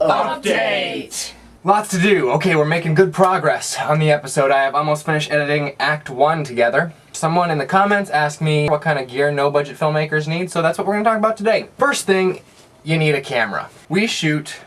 Update! Lots to do. Okay, we're making good progress on the episode. I have almost finished editing Act 1 together. Someone in the comments asked me what kind of gear no-budget filmmakers need, so that's what we're going to talk about today. First thing, you need a camera. We shoot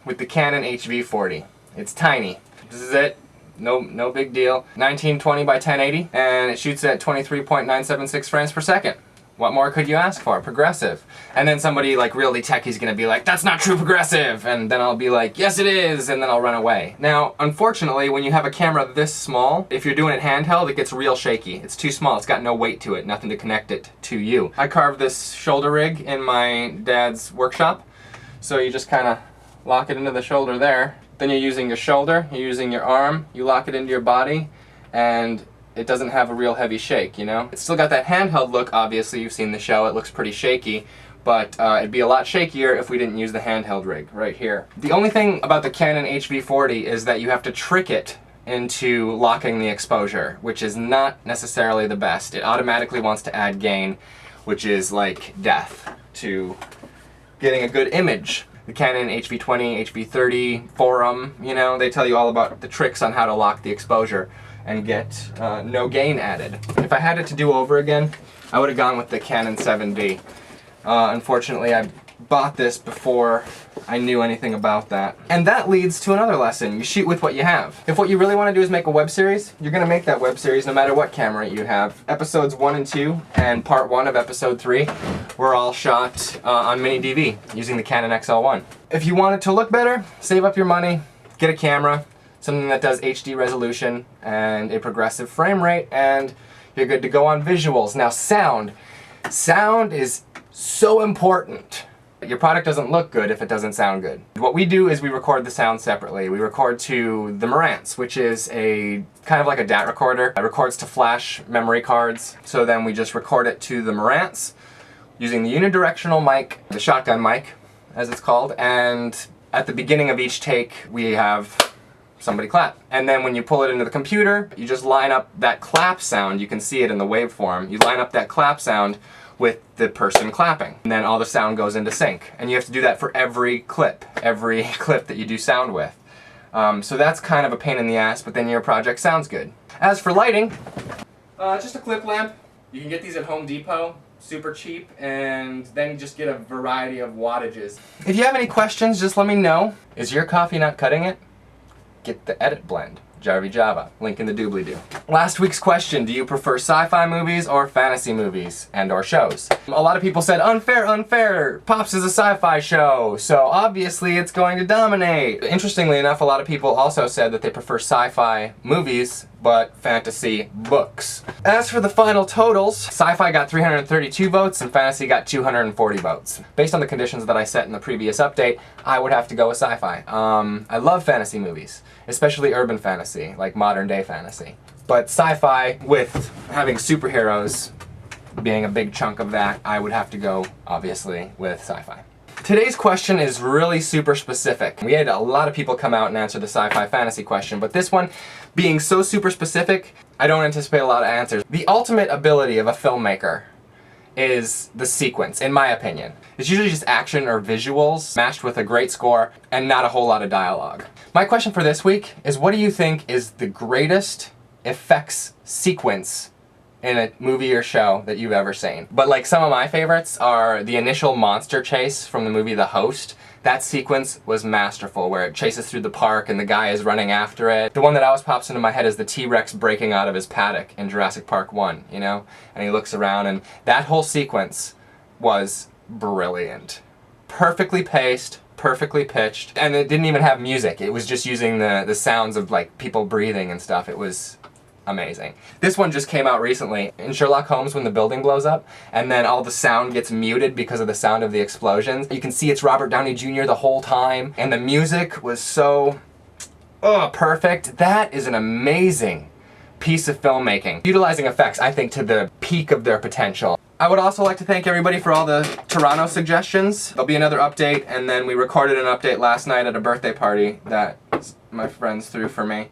with the Canon HV40. It's tiny. This is it. No big deal. 1920 by 1080, and it shoots at 23.976 frames per second. What more could you ask for? Progressive. And then somebody like really techie is gonna be like, that's not true progressive! And then I'll be like, yes it is! And then I'll run away. Now, unfortunately, when you have a camera this small, if you're doing it handheld, it gets real shaky. It's too small, it's got no weight to it, nothing to connect it to you. I carved this shoulder rig in my dad's workshop. So you just kinda lock it into the shoulder there. Then you're using your shoulder, you're using your arm, you lock it into your body, and it doesn't have a real heavy shake, you know? It's still got that handheld look, obviously, you've seen the show, it looks pretty shaky, but it'd be a lot shakier if we didn't use the handheld rig right here. The only thing about the Canon HV40 is that you have to trick it into locking the exposure, which is not necessarily the best. It automatically wants to add gain, which is like death to getting a good image. The Canon HV20, HV30 forum, you know, they tell you all about the tricks on how to lock the exposure and get no gain added. If I had it to do over again, I would have gone with the Canon 7D. Unfortunately, I bought this before I knew anything about that. And that leads to another lesson. You shoot with what you have. If what you really want to do is make a web series, you're going to make that web series no matter what camera you have. Episodes 1 and 2 and part 1 of episode 3 were all shot on mini DV using the Canon XL1. If you want it to look better, save up your money, get a camera, something that does HD resolution and a progressive frame rate, and you're good to go on visuals. Now sound. Sound is so important. Your product doesn't look good if it doesn't sound good. What we do is we record the sound separately. We record to the Marantz, which is a kind of like a DAT recorder. It records to flash memory cards. So then we just record it to the Marantz using the unidirectional mic, the shotgun mic as it's called, and at the beginning of each take we have somebody clap. And then when you pull it into the computer, you just line up that clap sound. You can see it in the waveform. You line up that clap sound with the person clapping. And then all the sound goes into sync. And you have to do that for every clip that you do sound with. So that's kind of a pain in the ass, but then your project sounds good. As for lighting, just a clip lamp. You can get these at Home Depot. Super cheap, and then you just get a variety of wattages. If you have any questions, just let me know. Is your coffee not cutting it? Get the edit blend. Jarvi Java. Link in the doobly-doo. Last week's question, do you prefer sci-fi movies or fantasy movies and or shows? A lot of people said, unfair, unfair. PoPS is a sci-fi show, so obviously it's going to dominate. Interestingly enough, a lot of people also said that they prefer sci-fi movies but fantasy books. As for the final totals, sci-fi got 332 votes and fantasy got 240 votes. Based on the conditions that I set in the previous update, I would have to go with sci-fi. I love fantasy movies, especially urban fantasy, like modern day fantasy. But sci-fi, with having superheroes being a big chunk of that, I would have to go, obviously, with sci-fi. Today's question is really super specific. We had a lot of people come out and answer the sci-fi fantasy question, but this one, being so super specific, I don't anticipate a lot of answers. The ultimate ability of a filmmaker is the sequence, in my opinion. It's usually just action or visuals matched with a great score and not a whole lot of dialogue. My question for this week is, what do you think is the greatest effects sequence in a movie or show that you've ever seen? But like, some of my favorites are the initial monster chase from the movie The Host. That sequence was masterful, where it chases through the park and the guy is running after it. The one that always pops into my head is the T-Rex breaking out of his paddock in Jurassic Park 1, you know? And he looks around, and that whole sequence was brilliant. Perfectly paced, perfectly pitched, and it didn't even have music. It was just using the sounds of like people breathing and stuff. It was amazing. This one just came out recently in Sherlock Holmes when the building blows up and then all the sound gets muted because of the sound of the explosions. You can see it's Robert Downey Jr. the whole time, and the music was so perfect. That is an amazing piece of filmmaking. Utilizing effects, I think, to the peak of their potential. I would also like to thank everybody for all the Toronto suggestions. There'll be another update, and then we recorded an update last night at a birthday party that my friends threw for me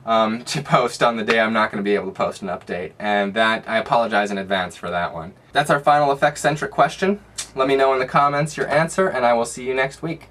to post on the day I'm not going to be able to post an update, and that I apologize in advance for that one. That's our final effects-centric question. Let me know in the comments your answer, and I will see you next week.